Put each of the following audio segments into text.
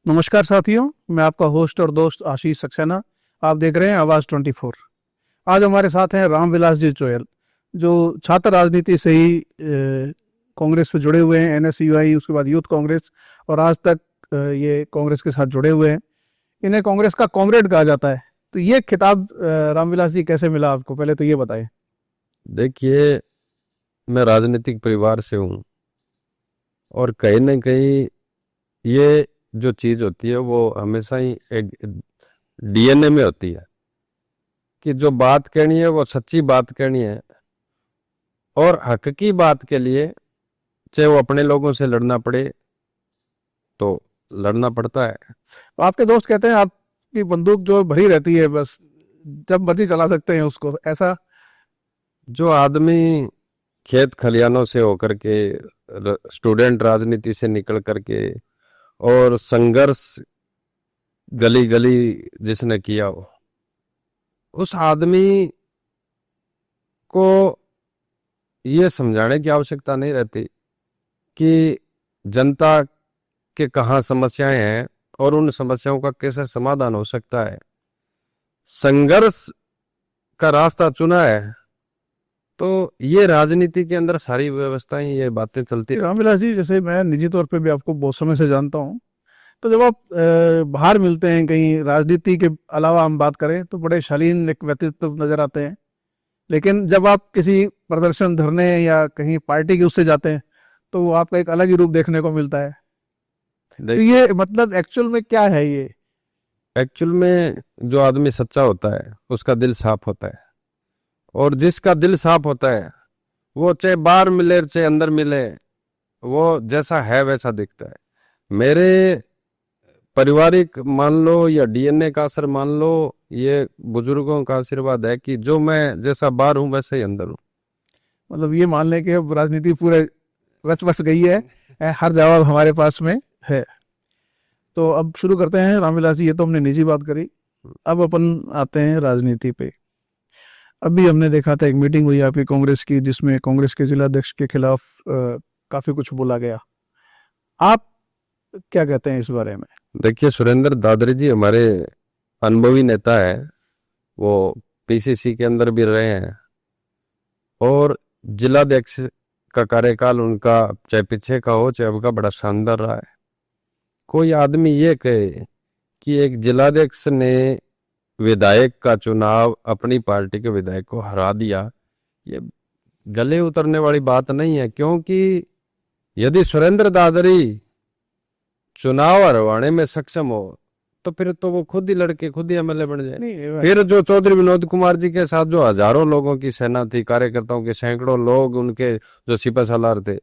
नमस्कार साथियों, मैं आपका होस्ट और दोस्त आशीष सक्सेना। आप देख रहे हैं आवाज़ 24। आज हमारे साथ हैं रामविलास जी चोयल, जो छात्र राजनीति से ही कांग्रेस से जुड़े हुए हैं, एनएसयूआई, उसके बाद यूथ कांग्रेस, और आज तक ये कांग्रेस के साथ जुड़े हुए हैं। इन्हें कांग्रेस का कॉमरेड कहा जाता है। तो ये खिताब रामविलास जी कैसे मिला आपको, पहले तो ये बताएं। देखिए, मैं राजनीतिक परिवार से हूँ और कहीं ना कहीं ये जो चीज होती है वो हमेशा ही एक डीएनए में होती है कि जो बात कहनी है वो सच्ची बात कहनी है, और हक की बात के लिए चाहे वो अपने लोगों से लड़ना पड़े तो लड़ना पड़ता है। तो आपके दोस्त कहते हैं आपकी बंदूक जो भरी रहती है, बस जब मर्जी चला सकते हैं उसको, ऐसा? जो आदमी खेत खलियानों से होकर के, स्टूडेंट राजनीति से निकल करके और संघर्ष गली गली जिसने किया हो, उस आदमी को ये समझाने की आवश्यकता नहीं रहती कि जनता के कहाँ समस्याएं हैं और उन समस्याओं का कैसे समाधान हो सकता है। संघर्ष का रास्ता चुना है तो ये राजनीति के अंदर सारी व्यवस्थाएं, ये बातें चलती। रामविलास जी, जैसे मैं निजी तौर पे भी आपको बहुत समय से जानता हूँ, तो जब आप बाहर मिलते हैं, कहीं राजनीति के अलावा हम बात करें, तो बड़े शालीन एक व्यक्तित्व नजर आते हैं। लेकिन जब आप किसी प्रदर्शन धरने या कहीं पार्टी के उससे जाते हैं, तो वो आपका एक अलग ही रूप देखने को मिलता है। तो ये मतलब एक्चुअल में क्या है ये? एक्चुअल में जो आदमी सच्चा होता है उसका दिल साफ होता है, और जिसका दिल साफ होता है वो चाहे बाहर मिले चाहे अंदर मिले, वो जैसा है वैसा दिखता है। मेरे पारिवारिक मान लो या डीएनए का असर मान लो, ये बुजुर्गों का आशीर्वाद है कि जो मैं जैसा बाहर हूं वैसे ही अंदर हूं। मतलब ये मान लें कि अब राजनीति पूरे रच बस गई है, हर जवाब हमारे पास में है। तो अब शुरू करते हैं रामविलास जी, ये तो हमने निजी बात करी, अब अपन आते हैं राजनीति पे। अभी हमने देखा था एक मीटिंग हुई आपकी कांग्रेस की, जिसमें कांग्रेस के जिलाध्यक्ष के खिलाफ काफी कुछ बोला गया। आप क्या कहते हैं इस बारे में? देखिए, सुरेंद्र दादरी जी हमारे अनुभवी नेता है, वो पीसीसी के अंदर भी रहे हैं, और जिलाध्यक्ष का कार्यकाल उनका चाहे पीछे का हो चाहे अब का बड़ा शानदार रहा है। कोई आदमी ये कहे कि एक जिलाध्यक्ष ने विधायक का चुनाव अपनी पार्टी के विधायक को हरा दिया, ये गले उतरने वाली बात नहीं है। क्योंकि यदि सुरेंद्र दादरी चुनाव हरवाने में सक्षम हो तो फिर तो वो खुद ही लड़के खुद ही एमएलए बन जाए। फिर जो चौधरी विनोद कुमार जी के साथ जो हजारों लोगों की सेना थी, कार्यकर्ताओं के सैकड़ों लोग उनके जो सिपह सालार थे,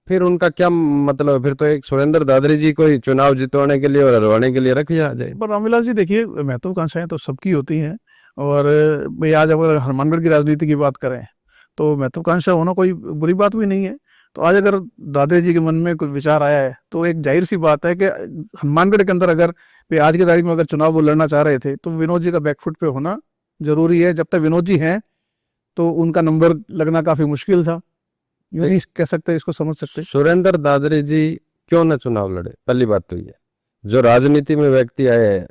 फिर उनका क्या मतलब? फिर तो एक सुरेंद्र दादरी जी को ही चुनाव जितवाने के लिए और हरवाने के लिए रखा जाए। पर रामविलास जी देखिए, महत्वाकांक्षाएं तो सबकी होती हैं, और भाई आज अगर हनुमानगढ़ की राजनीति की बात करें तो महत्वाकांक्षा होना कोई बुरी बात भी नहीं है। तो आज अगर दादा जी के मन में कुछ विचार आया है, तो एक जाहिर सी बात है कि हनुमानगढ़ के अंदर अगर आज की तारीख में अगर चुनाव वो लड़ना चाह रहे थे, तो विनोद जी का बैकफुट पे होना जरूरी है। जब तक विनोद जी हैं तो उनका नंबर लगना काफी मुश्किल था, यूं नहीं कह सकते, इसको समझ सकते। सुरेंद्र दादरी जी क्यों न चुनाव लड़े? पहली बात तो ये, जो राजनीति में व्यक्ति आया है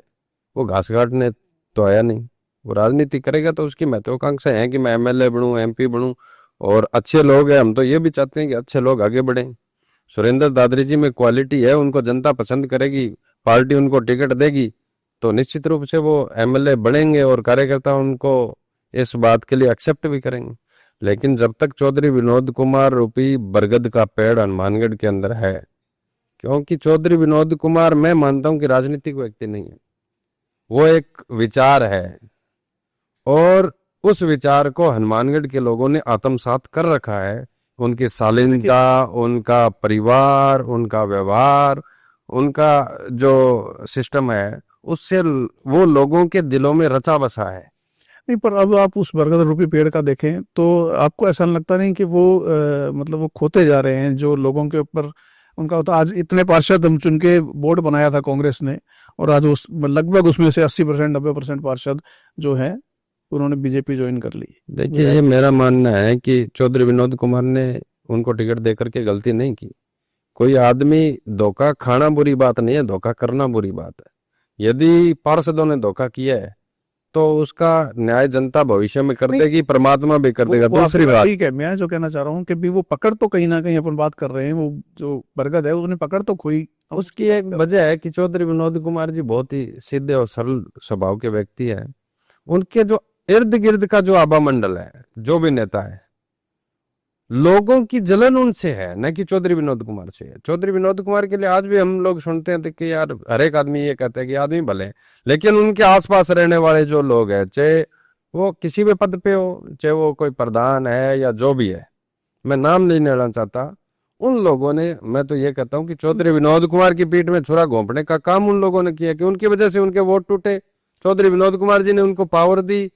वो घास काटने तो आया नहीं। वो राजनीति करेगा तो उसकी महत्वाकांक्षा है कि मैं एमएलए बनूं, एमपी बनूं, और अच्छे लोग हैं, हम तो ये भी चाहते हैं कि अच्छे लोग आगे बढ़ें। सुरेंद्र दादरी जी में क्वालिटी है, उनको जनता पसंद करेगी, पार्टी उनको टिकट देगी तो निश्चित रूप से वो एमएलए बनेंगे, और कार्यकर्ता उनको इस बात के लिए एक्सेप्ट भी करेंगे। लेकिन जब तक चौधरी विनोद कुमार रूपी बरगद का पेड़ हनुमानगढ़ के अंदर है, क्योंकि चौधरी विनोद कुमार, मैं मानता हूं कि राजनीतिक व्यक्ति नहीं है, वो एक विचार है, और उस विचार को हनुमानगढ़ के लोगों ने आत्मसात कर रखा है। उनकी शालीनता, उनका परिवार, उनका व्यवहार, उनका जो सिस्टम है, उससे वो लोगों के दिलों में रचा बसा है। नहीं, पर अब आप उस बरगद रूपी पेड़ का देखें तो आपको ऐसा लगता नहीं कि वो मतलब वो खोते जा रहे हैं जो लोगों के ऊपर उनका होता? आज इतने पार्षद हम चुन के बोर्ड बनाया था कांग्रेस ने, और आज उस लगभग उसमें से 80% 90% पार्षद जो है उन्होंने बीजेपी ज्वाइन कर ली। देखिए, ये मेरा मानना है कि चौधरी विनोद कुमार ने उनको टिकट देकर के गलती नहीं की, कोई आदमी धोखा खाना बुरी बात नहीं है, धोखा करना बुरी बात है। यदि पार्षदों ने धोखा किया है तो उसका न्याय जनता भविष्य में कर नहीं, देगी, परमात्मा भी कर देगा। वो दूसरी आपकी बात, ठीक है, मैं जो कहना चाह रहा हूँ कि भी वो पकड़ तो कहीं ना कहीं अपन बात कर रहे हैं, वो जो बरगद है उसने पकड़ तो खोई। हम उसकी एक वजह है कि चौधरी विनोद कुमार जी बहुत ही सीधे और सरल स्वभाव के व्यक्ति हैं। उनके जो इर्द गिर्द का जो आभा मंडल है, जो भी नेता है, लोगों की जलन उनसे है, न कि चौधरी विनोद कुमार से है। चौधरी विनोद कुमार के लिए आज भी हम लोग सुनते हैं कि यार हर एक आदमी ये कहता है कि आदमी भले हैं, लेकिन उनके आसपास रहने वाले जो लोग हैं, चाहे वो किसी भी पद पे हो, चाहे वो कोई प्रधान है या जो भी है, मैं नाम नहीं लेना चाहता, उन लोगों ने, मैं तो ये कहता हूँ कि चौधरी विनोद कुमार की पीठ में छुरा घोंपने का काम उन लोगों ने किया कि उनकी वजह से उनके वोट टूटे। चौधरी विनोद कुमार जी ने उनको पावर दी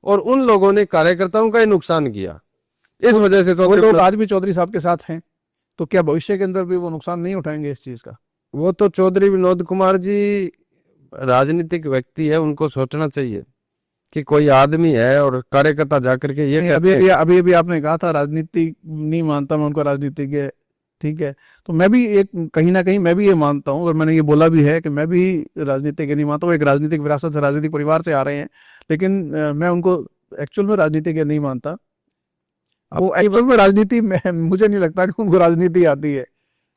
और उन लोगों ने कार्यकर्ताओं का ही नुकसान किया। इस वजह से वो चौधरी लोग आज भी चौधरी साहब के साथ हैं, तो क्या भविष्य के अंदर भी वो नुकसान नहीं उठाएंगे इस चीज का? वो तो चौधरी विनोद कुमार जी राजनीतिक व्यक्ति है, उनको सोचना चाहिए कि कोई आदमी है और कार्यकर्ता जाकर के ये नहीं, कहते हैं। अभी अभी आपने कहा था राजनीति नहीं मानता मैं उनको, राजनीतिक है, ठीक है, तो मैं भी एक कहीं ना कहीं मैं भी ये मानता हूँ, और मैंने ये बोला भी है कि मैं भी राजनीतिक नहीं मानता हूँ। एक राजनीतिक विरासत से, राजनीतिक परिवार से आ रहे हैं, लेकिन मैं उनको एक्चुअल में राजनीतिक नहीं मानता। वो एक्चुअल में राजनीति में मुझे नहीं लगता कि उनको राजनीति आती है।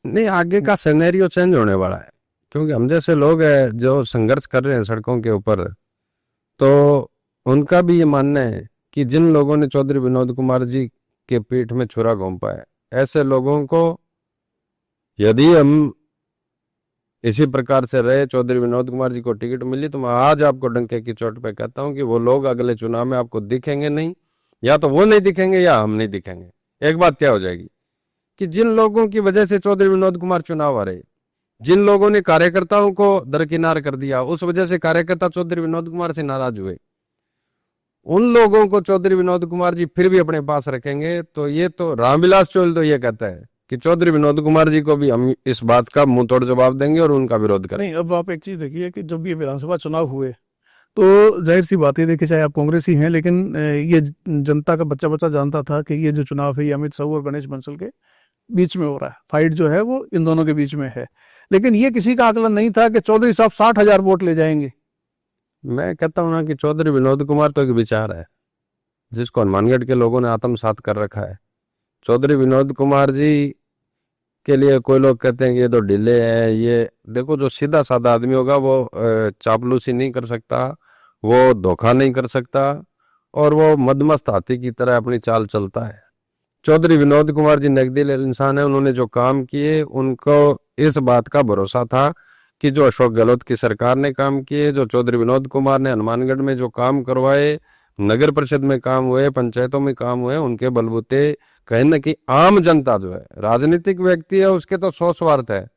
नहीं, आगे का सिनेरियो चेंज होने वाला है, क्योंकि हम जैसे लोग हैं जो संघर्ष कर रहे हैं सड़कों के ऊपर, तो उनका भी ये मानना है कि जिन लोगों ने चौधरी विनोद कुमार जी के पीठ में छुरा घोंपा है, ऐसे लोगों को यदि हम इसी प्रकार से रहे, चौधरी विनोद कुमार जी को टिकट मिली, तो मैं आज आपको डंके की चोट पे कहता हूं कि वो लोग अगले चुनाव में आपको दिखेंगे नहीं, या तो वो नहीं दिखेंगे या हम नहीं दिखेंगे। एक बात क्या हो जाएगी कि जिन लोगों की वजह से चौधरी विनोद कुमार चुनाव हारे, जिन लोगों ने कार्यकर्ताओं को दरकिनार कर दिया, उस वजह से कार्यकर्ता चौधरी विनोद कुमार से नाराज हुए, उन लोगों को चौधरी विनोद कुमार जी फिर भी अपने पास रखेंगे। तो ये तो रामविलास चौल तो ये कहता है कि चौधरी विनोद कुमार जी को भी हम इस बात का मुंह तोड़ जवाब देंगे और उनका विरोध करेंगे। नहीं, अब आप एक चीज देखिए कि जब ये विधानसभा चुनाव हुए तो जाहिर सी बात है, देखिए चाहे आप कांग्रेसी हैं, लेकिन ये जनता का बच्चा बच्चा जानता था कि ये जो चुनाव है ये अमित शाह और गणेश बंसल के बीच में हो रहा है, फाइट जो है वो इन दोनों के बीच में है। लेकिन ये किसी का आकलन नहीं था कि चौधरी साहब 60,000 वोट ले जाएंगे। मैं कहता हूं ना कि चौधरी विनोद कुमार तो एक विचार है जिसको हनुमानगढ़ के लोगों ने आत्मसात कर रखा है। चौधरी विनोद कुमार जी के लिए कोई लोग कहते हैं कि ये तो ढीले है, ये देखो, जो सीधा साधा आदमी होगा वो चापलूसी नहीं कर सकता, वो धोखा नहीं कर सकता, और वो मदमस्त हाथी की तरह अपनी चाल चलता है। चौधरी विनोद कुमार जी नकदी इंसान है, उन्होंने जो काम किए उनको इस बात का भरोसा था कि जो अशोक गहलोत की सरकार ने काम किए, जो चौधरी विनोद कुमार ने हनुमानगढ़ में जो काम करवाए, नगर परिषद में काम हुए, पंचायतों में काम हुए, उनके बलबूते कहीं ना कहीं आम जनता जो है, राजनीतिक व्यक्ति है उसके तो 100 स्वार्थ है,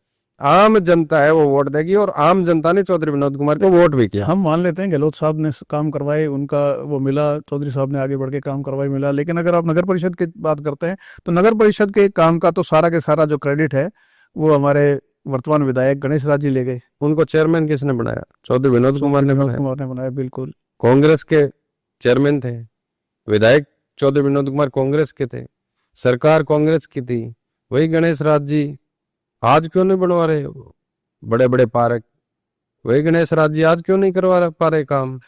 आम जनता है वो वोट देगी, और आम जनता ने चौधरी विनोद कुमार को वोट भी किया। हम मान लेते हैं गहलोत साहब ने काम करवाए, उनका वो मिला, चौधरी साहब ने आगे बढ़ के काम करवाए, मिला, लेकिन अगर आप नगर परिषद की बात करते हैं तो नगर परिषद के काम का तो सारा के सारा जो क्रेडिट है वो हमारे वर्तमान विधायक गणेश राज जी ले गए। उनको चेयरमैन किसने बनाया? चौधरी विनोद कुमार ने विनोद बनाया। कुमार ने बनाया, बिल्कुल। कांग्रेस के चेयरमैन थे, विधायक चौधरी विनोद कुमार कांग्रेस के थे, सरकार कांग्रेस की थी, वही गणेश राज जी आज क्यों नहीं बनवा रहे बड़े बड़े पार्क? वही गणेश राज जी आज क्यों नहीं करवा पा रहे काम?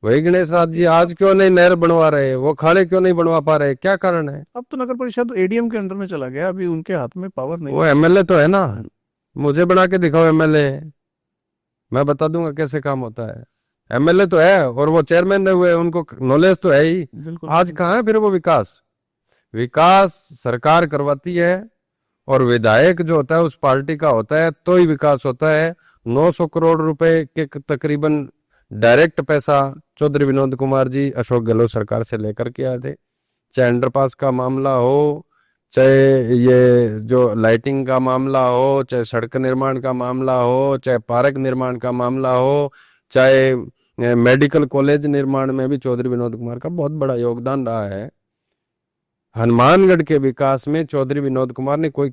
वही गणेश राज जी आज क्यों नहीं नहर बनवा रहे? वो खाड़े क्यों नहीं बनवा पा रहे? क्या कारण है? अब तो नगर परिषद एडीएम के अंडर में चला गया, अभी उनके हाथ में पावर नहीं वो है। एमएलए तो है ना, मुझे बना के दिखाओ एमएलए, मैं बता दूंगा कैसे काम होता है। एमएलए तो है और वो चेयरमैन रहे हुए, उनको नॉलेज तो है ही। बिल्कुल। आज कहाँ है फिर वो विकास? विकास सरकार करवाती है और विधायक जो होता है उस पार्टी का होता है, तो ही विकास होता है। 900 करोड़ रुपए के तकरीबन डायरेक्ट पैसा चौधरी विनोद कुमार जी अशोक गहलोत सरकार से लेकर के आए थे। चाहे अंडरपास का मामला हो, चाहे ये जो लाइटिंग का मामला हो, चाहे सड़क निर्माण का मामला हो, चाहे पार्क निर्माण का मामला हो, चाहे मेडिकल कॉलेज निर्माण में भी चौधरी विनोद कुमार का बहुत बड़ा योगदान रहा है। हनुमानगढ़ के विकास में चौधरी विनोद कुमार ने कोई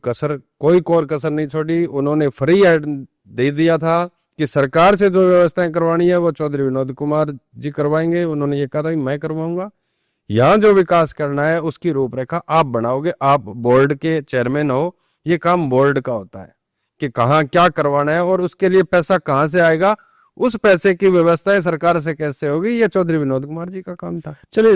कोर कसर नहीं छोड़ी। उन्होंने फ्री हैंड दे दिया था कि सरकार से जो व्यवस्थाएं करवानी है वो चौधरी विनोद कुमार जी करवाएंगे। उन्होंने ये कहा था कि मैं करवाऊंगा, यहाँ जो विकास करना है उसकी रूपरेखा आप बनाओगे, आप बोर्ड के चेयरमैन हो, ये काम बोर्ड का होता है कि कहाँ क्या करवाना है और उसके लिए पैसा कहाँ से आएगा, उस पैसे की व्यवस्था सरकार से कैसे होगी, ये चौधरी विनोद कुमार जी का काम था। चलिए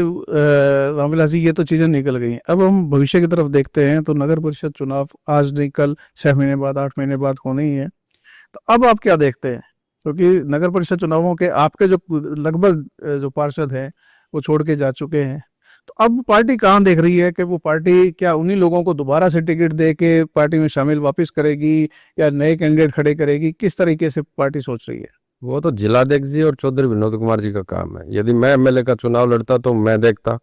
रामविलास जी, ये तो चीजें निकल गई हैं। अब हम भविष्य की तरफ देखते हैं। तो नगर परिषद चुनाव आज नहीं कल 6 महीने बाद 8 महीने बाद होने ही है। तो अब आप क्या देखते हैं? क्योंकि नगर परिषद चुनावों के आपके जो लगभग जो पार्षद हैं वो छोड़ के जा चुके हैं। तो अब पार्टी कहाँ देख रही है कि वो पार्टी क्या उन्हीं लोगों को दोबारा से टिकट दे के पार्टी में शामिल वापस करेगी या नए कैंडिडेट खड़े करेगी? किस तरीके से पार्टी सोच रही है? वो तो जिलाध्यक्ष जी और चौधरी विनोद कुमार जी का काम है। यदि मैं एमएलए का चुनाव लड़ता तो मैं देखता,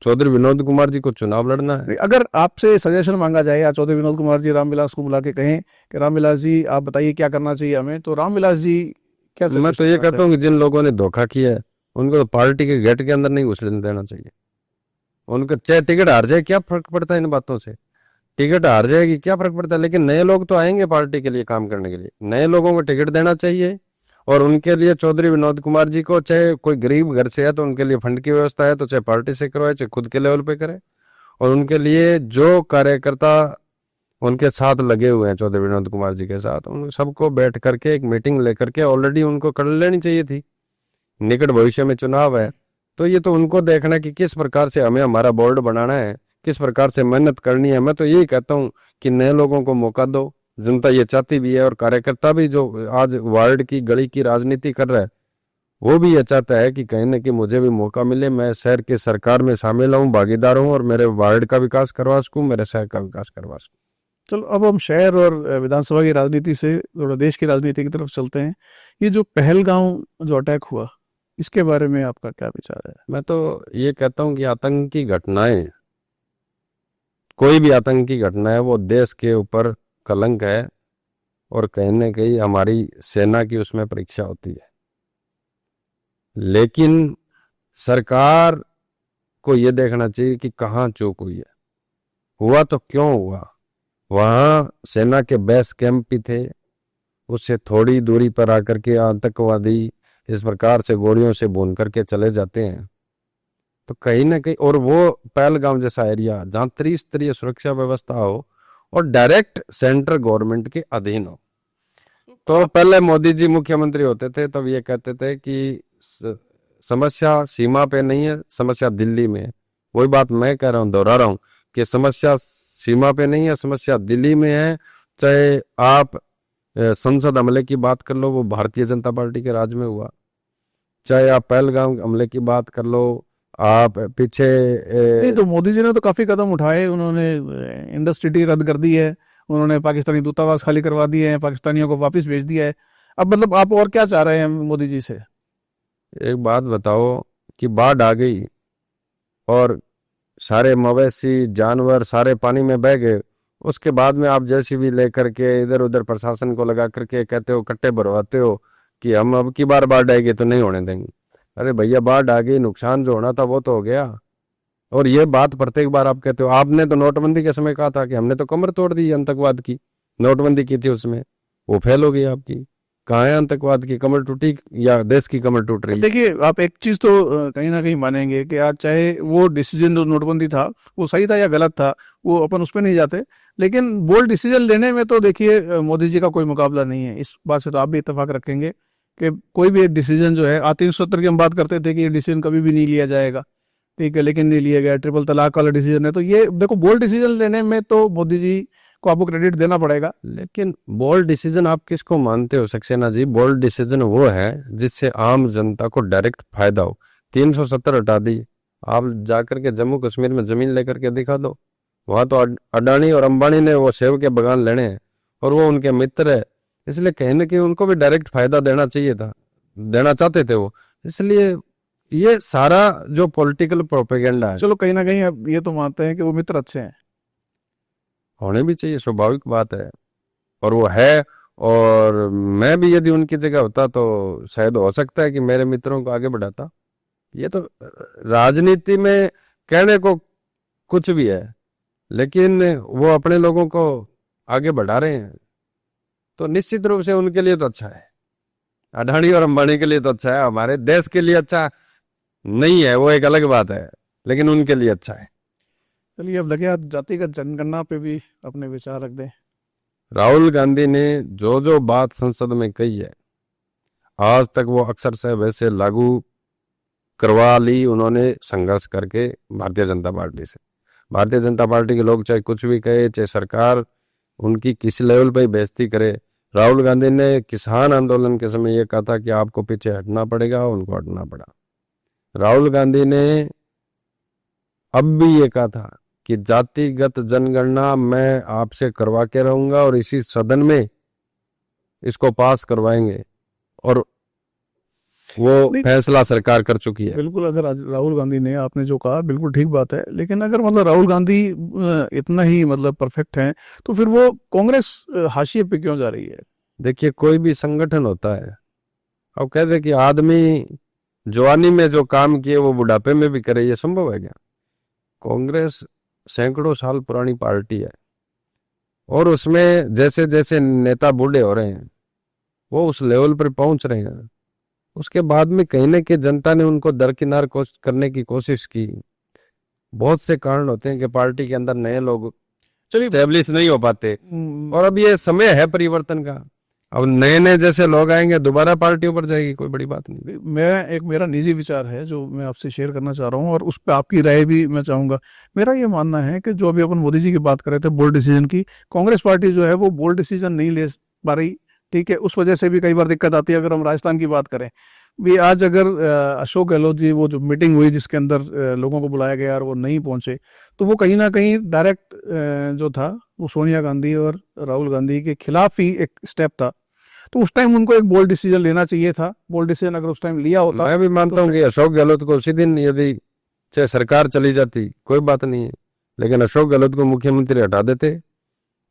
चौधरी विनोद कुमार जी को चुनाव लड़ना है। अगर आपसे सजेशन मांगा जाए या चौधरी विनोद कुमार जी रामविलास को बुला के कहें कि रामविलास जी आप बताइए क्या करना चाहिए हमें, तो रामविलास जी क्या मैं तो ये कहता हूँ कि जिन लोगों ने धोखा किया है उनको तो पार्टी के गेट के अंदर नहीं घुसने देना चाहिए। उनको चाहे टिकट हार जाए, क्या फर्क पड़ता है इन बातों से? टिकट हार जाएगी क्या फर्क पड़ता है, लेकिन नए लोग तो आएंगे पार्टी के लिए काम करने के लिए। नए लोगों को टिकट देना चाहिए और उनके लिए चौधरी विनोद कुमार जी को, चाहे कोई गरीब घर से है तो उनके लिए फंड की व्यवस्था है तो चाहे पार्टी से करवाए चाहे खुद के लेवल पे करे। और उनके लिए जो कार्यकर्ता उनके साथ लगे हुए हैं चौधरी विनोद कुमार जी के साथ, उन सबको बैठ करके एक मीटिंग लेकर के ऑलरेडी उनको कर लेनी चाहिए थी। निकट भविष्य में चुनाव है तो ये तो उनको देखना कि किस प्रकार से हमें हमारा बोर्ड बनाना है, किस प्रकार से मेहनत करनी है। मैं तो यही कहता हूँ कि नए लोगों को मौका दो, जनता ये चाहती भी है। और कार्यकर्ता भी जो आज वार्ड की गली की राजनीति कर रहा है वो भी ये चाहता है कि कहीं ना कहीं मुझे भी मौका मिले, मैं शहर की सरकार में शामिल हूँ, भागीदार हूँ और मेरे वार्ड का विकास करवा सकूँ, मेरे शहर का विकास करवा सकूँ। चलो अब हम शहर और विधानसभा की राजनीति से थोड़ा देश की राजनीति की तरफ चलते हैं। ये जो पहलगांव जो अटैक हुआ, इसके बारे में आपका क्या विचार है? मैं तो ये कहता हूँ कि आतंकी घटनाएं, कोई भी आतंकी घटना है वो देश के ऊपर कलंक है और कहीं ना कहीं हमारी सेना की उसमें परीक्षा होती है। लेकिन सरकार को ये देखना चाहिए कि कहाँ चूक हुई है, हुआ तो क्यों हुआ। वहाँ सेना के बेस कैंप भी थे, उससे थोड़ी दूरी पर आकर के आतंकवादी इस प्रकार से गोलियों से भून करके चले जाते हैं। तो कहीं ना कहीं, और वो पहलगाम जैसा एरिया जहाँ त्रिस्तरीय सुरक्षा व्यवस्था हो और डायरेक्ट सेंट्रल गवर्नमेंट के अधीन हो। तो पहले मोदी जी मुख्यमंत्री होते थे तब ये कहते थे कि समस्या सीमा पे नहीं है, समस्या दिल्ली में है। वही बात मैं कह रहा हूँ, दोहरा रहा हूँ कि समस्या सीमा पे नहीं है, समस्या दिल्ली में है। चाहे आप संसद हमले की बात कर लो, वो भारतीय जनता पार्टी के राज में हुआ। चाहे आप पहलगाम हमले की बात कर लो, आप पीछे नहीं, तो मोदी जी ने तो काफी कदम उठाए। उन्होंने इंडस ट्रीटी रद्द कर दी है, उन्होंने पाकिस्तानी दूतावास खाली करवा दिए हैं, पाकिस्तानियों को वापस भेज दिया है। अब मतलब आप और क्या चाह रहे हैं मोदी जी से? एक बात बताओ कि बाढ़ आ गई और सारे मवेशी जानवर सारे पानी में बह गए, उसके बाद में आप जेसीबी लेकर के इधर उधर प्रशासन को लगा करके कहते हो, कट्टे भरवाते हो कि हम अब की बार बाढ़ आएगी तो नहीं होने देंगे। अरे भैया, बाढ़ आ गई, नुकसान जो होना था वो तो हो गया। और ये बात प्रत्येक बार आप कहते हो। आपने तो नोटबंदी के समय कहा था कि हमने तो कमर तोड़ दी आतंकवाद की, नोटबंदी की थी उसमें, वो फेल हो गई आपकी। कहाँ है आतंकवाद की कमर टूटी या देश की कमर टूट रही है? देखिए, आप एक चीज तो कहीं ना कहीं मानेंगे कि आज चाहे वो डिसीजन जो नोटबंदी था वो सही था या गलत था, वो अपन उस पर नहीं जाते, लेकिन बोल्ड डिसीजन लेने में तो देखिए मोदी जी का कोई मुकाबला नहीं है। इस बात से तो आप भी इत्तेफाक रखेंगे कि कोई भी एक डिसीजन जो है, 370 की हम बात करते थे कि ये डिसीजन कभी भी नहीं लिया जाएगा, ठीक है, लेकिन नहीं लिया गया। ट्रिपल तलाक वाला डिसीजन है, तो ये देखो बोल्ड डिसीजन लेने में तो मोदी जी को आपको क्रेडिट देना पड़ेगा। लेकिन बोल्ड डिसीजन आप किसको मानते हो सक्सेना जी? बोल्ड डिसीजन वो है जिससे आम जनता को डायरेक्ट फायदा हो। 370 हटा दी, आप जाकर के जम्मू कश्मीर में जमीन लेकर के दिखा दो। वहां तो अडानी और अंबानी ने वो सेब के बगान लेने हैं और वो उनके मित्र है, इसलिए कहीं ना कहीं उनको भी डायरेक्ट फायदा देना चाहिए था, देना चाहते थे वो। इसलिए ये सारा जो पॉलिटिकल प्रोपेगेंडा है, चलो कहीं ना कहीं अब ये तो मानते हैं कि वो मित्र अच्छे हैं, होने भी चाहिए, स्वाभाविक बात है, और वो है। और मैं भी यदि उनकी जगह होता तो शायद हो सकता है कि मेरे मित्रों को आगे बढ़ाता। ये तो राजनीति में कहने को कुछ भी है, लेकिन वो अपने लोगों को आगे बढ़ा रहे हैं तो निश्चित रूप से उनके लिए तो अच्छा है। अडानी और अंबानी के लिए तो अच्छा है, हमारे देश के लिए अच्छा नहीं है वो एक अलग बात है, लेकिन उनके लिए अच्छा है। चलिए अब लगे हाथ जातिगत जनगणना पे भी अपने विचार रख दें। राहुल गांधी ने जो जो बात संसद में कही है आज तक वो अक्सर से वैसे लागू करवा ली उन्होंने, संघर्ष करके भारतीय जनता पार्टी से। भारतीय जनता पार्टी के लोग चाहे कुछ भी कहे, चाहे सरकार उनकी किसी लेवल पे बेइज्जती करे, राहुल गांधी ने किसान आंदोलन के समय ये कहा था कि आपको पीछे हटना पड़ेगा, उनको हटना पड़ा। राहुल गांधी ने अब भी ये कहा था कि जातिगत जनगणना मैं आपसे करवा के रहूंगा और इसी सदन में इसको पास करवाएंगे, और वो नहीं, फैसला सरकार कर चुकी है। बिल्कुल, अगर आज राहुल गांधी ने आपने जो कहा बिल्कुल ठीक बात है, लेकिन अगर मतलब राहुल गांधी इतना ही मतलब परफेक्ट हैं तो फिर वो कांग्रेस हाशिए पे क्यों जा रही है? देखिए, कोई भी संगठन होता है, अब कहते कि आदमी जवानी में जो काम किए वो बुढ़ापे में भी करे, ये संभव है क्या? कांग्रेस सैकड़ों साल पुरानी पार्टी है और उसमें जैसे जैसे नेता बूढ़े हो रहे हैं वो उस लेवल पर पहुंच रहे हैं, उसके बाद में कहीं ना कहीं जनता ने उनको दरकिनार करने की कोशिश की। बहुत से कारण होते हैं कि पार्टी के अंदर नए लोग चलिए स्टेब्लिश नहीं हो पाते, और अब ये समय है परिवर्तन का। अब नए नए जैसे लोग आएंगे, दोबारा पार्टी ऊपर जाएगी, कोई बड़ी बात नहीं। मेरा निजी विचार है जो मैं आपसे शेयर करना चाह रहा हूँ और उस पर आपकी राय भी मैं चाहूंगा। मेरा ये मानना है कि जो अभी अपन मोदी जी की बात कर रहे थे बोल्ड डिसीजन की, कांग्रेस पार्टी जो है वो बोल्ड डिसीजन नहीं ले पा रही। ठीक है, उस वजह से भी कई बार दिक्कत आती है। अगर हम राजस्थान की बात करें भी, आज अगर अशोक गहलोत जी वो जो मीटिंग हुई जिसके अंदर लोगों को बुलाया गया और वो नहीं पहुंचे, तो वो कहीं ना कहीं डायरेक्ट जो था वो सोनिया गांधी और राहुल गांधी के खिलाफ ही एक स्टेप था। तो उस टाइम उनको एक बोल्ड डिसीजन लेना चाहिए था। बोल्ड डिसीजन अगर उस टाइम लिया होता मैं भी मानता हूँ कि अशोक गहलोत को उसी दिन यदि चाहे सरकार चली जाती कोई बात नहीं है, लेकिन अशोक गहलोत को मुख्यमंत्री हटा देते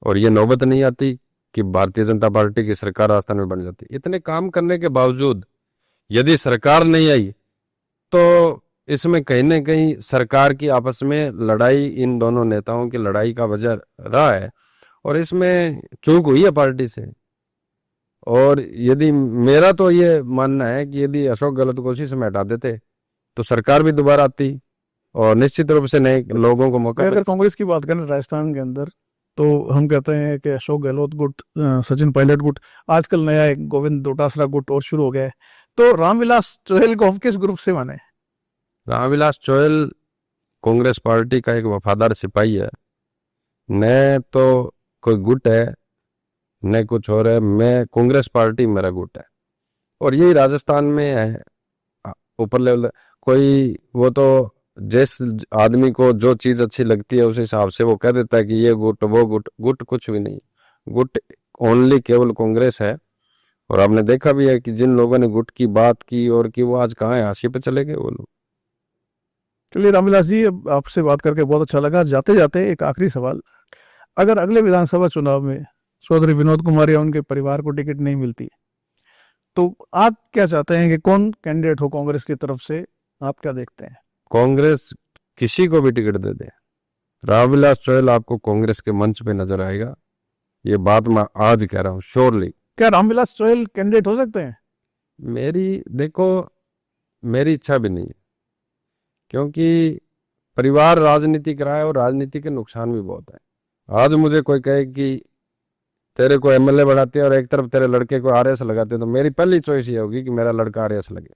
और ये नौबत नहीं आती कि भारतीय जनता पार्टी की सरकार राजस्थान में बन जाती। इतने काम करने के बावजूद यदि सरकार नहीं आई तो इसमें कहीं ना कहीं सरकार की आपस में लड़ाई, इन दोनों नेताओं की लड़ाई का वजह रहा है, और इसमें चूक हुई है पार्टी से। और यदि मेरा तो ये मानना है कि यदि अशोक गहलोत को उसी समय हटा देते तो सरकार भी दोबारा आती और निश्चित रूप से नए लोगों को मौका अगर कांग्रेस की बात करें राजस्थान के अंदर, तो हम कहते हैं कि अशोक गहलोत गुट, सचिन पायलट गुट, आजकल नया एक गोविंद डोटासरा गुट और शुरू हो गया है। तो रामविलास चोहेल को किस ग्रुप से माने? रामविलास चोहेल कांग्रेस पार्टी का एक वफादार सिपाही है, न तो कोई गुट है न कुछ और है। मैं कांग्रेस पार्टी मेरा गुट है, और यही राजस्थान में है ऊपर लेवल। कोई वो तो जिस आदमी को जो चीज अच्छी लगती है उस हिसाब से वो कह देता है कि ये गुट वो गुट। गुट कुछ भी नहीं, गुट ओनली केवल कांग्रेस है। और आपने देखा भी है कि जिन लोगों ने गुट की बात की और कि वो आज कहाँ है, हाशिए पे चले गए वो लोग। चलिए रामविलास जी, अब आपसे बात करके बहुत अच्छा लगा। जाते जाते एक आखिरी सवाल, अगर अगले विधानसभा चुनाव में चौधरी विनोद कुमार या उनके परिवार को टिकट नहीं मिलती, तो आप क्या चाहते हैं कि कौन कैंडिडेट हो कांग्रेस की तरफ से? आप क्या देखते हैं? कांग्रेस किसी को भी टिकट दे दे, रामविलास चोहेल आपको कांग्रेस के मंच पे नजर आएगा। ये बात मैं आज कह रहा हूँ श्योरली। क्या रामविलास चोहेल कैंडिडेट हो सकते हैं? मेरी इच्छा भी नहीं है, क्योंकि परिवार राजनीति कराए और राजनीति के नुकसान भी बहुत है। आज मुझे कोई कहे कि तेरे को एमएलए बढ़ाते हैं और एक तरफ तेरे लड़के को आरएस लगाते हैं, तो मेरी पहली चॉइस ये होगी कि मेरा लड़का आरएस लगे।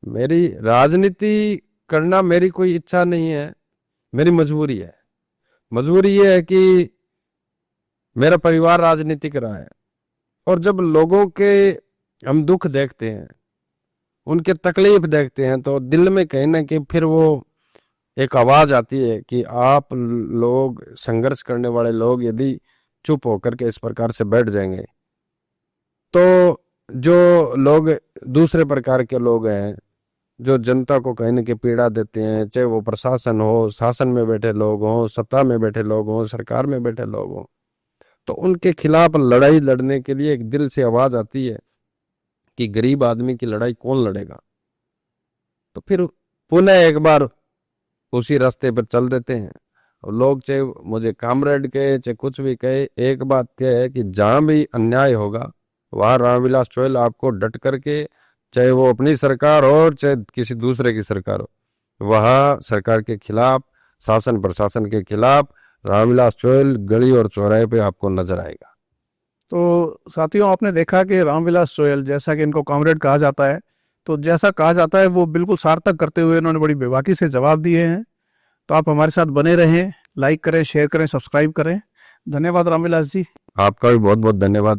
मेरी राजनीति करना मेरी कोई इच्छा नहीं है, मेरी मजबूरी है। मजबूरी ये है कि मेरा परिवार राजनीति कर रहा है, और जब लोगों के हम दुख देखते हैं, उनके तकलीफ देखते हैं, तो दिल में कहीं ना कहीं फिर वो एक आवाज आती है कि आप लोग, संघर्ष करने वाले लोग यदि चुप होकर के इस प्रकार से बैठ जाएंगे, तो जो लोग दूसरे प्रकार के लोग हैं जो जनता को कहीं ना कहीं पीड़ा देते हैं, चाहे वो प्रशासन हो, शासन में बैठे लोग हों, सत्ता में बैठे लोग हों, सरकार में बैठे लोग हों, तो उनके खिलाफ लड़ाई लड़ने के लिए एक दिल से आवाज आती है कि गरीब आदमी की लड़ाई कौन लड़ेगा। तो फिर पुनः एक बार उसी रास्ते पर चल देते हैं। और लोग चाहे मुझे कामरेड कहे चाहे कुछ भी कहे, एक बात यह है कि जहां भी अन्याय होगा वहां रामविलास चोहेल आपको डट करके, चाहे वो अपनी सरकार हो चाहे किसी दूसरे की सरकार हो, वहां सरकार के खिलाफ शासन प्रशासन के खिलाफ रामविलास चौयल गली और चौराहे पे आपको नजर आएगा। तो साथियों, आपने देखा कि रामविलास चौयल, जैसा कि इनको कॉमरेड कहा जाता है, तो जैसा कहा जाता है वो बिल्कुल सार्थक करते हुए इन्होंने बड़ी बेबाकी से जवाब दिए हैं। तो आप हमारे साथ बने रहें, लाइक करें, शेयर करें, सब्सक्राइब करें। धन्यवाद रामविलास जी। आपका भी बहुत बहुत धन्यवाद।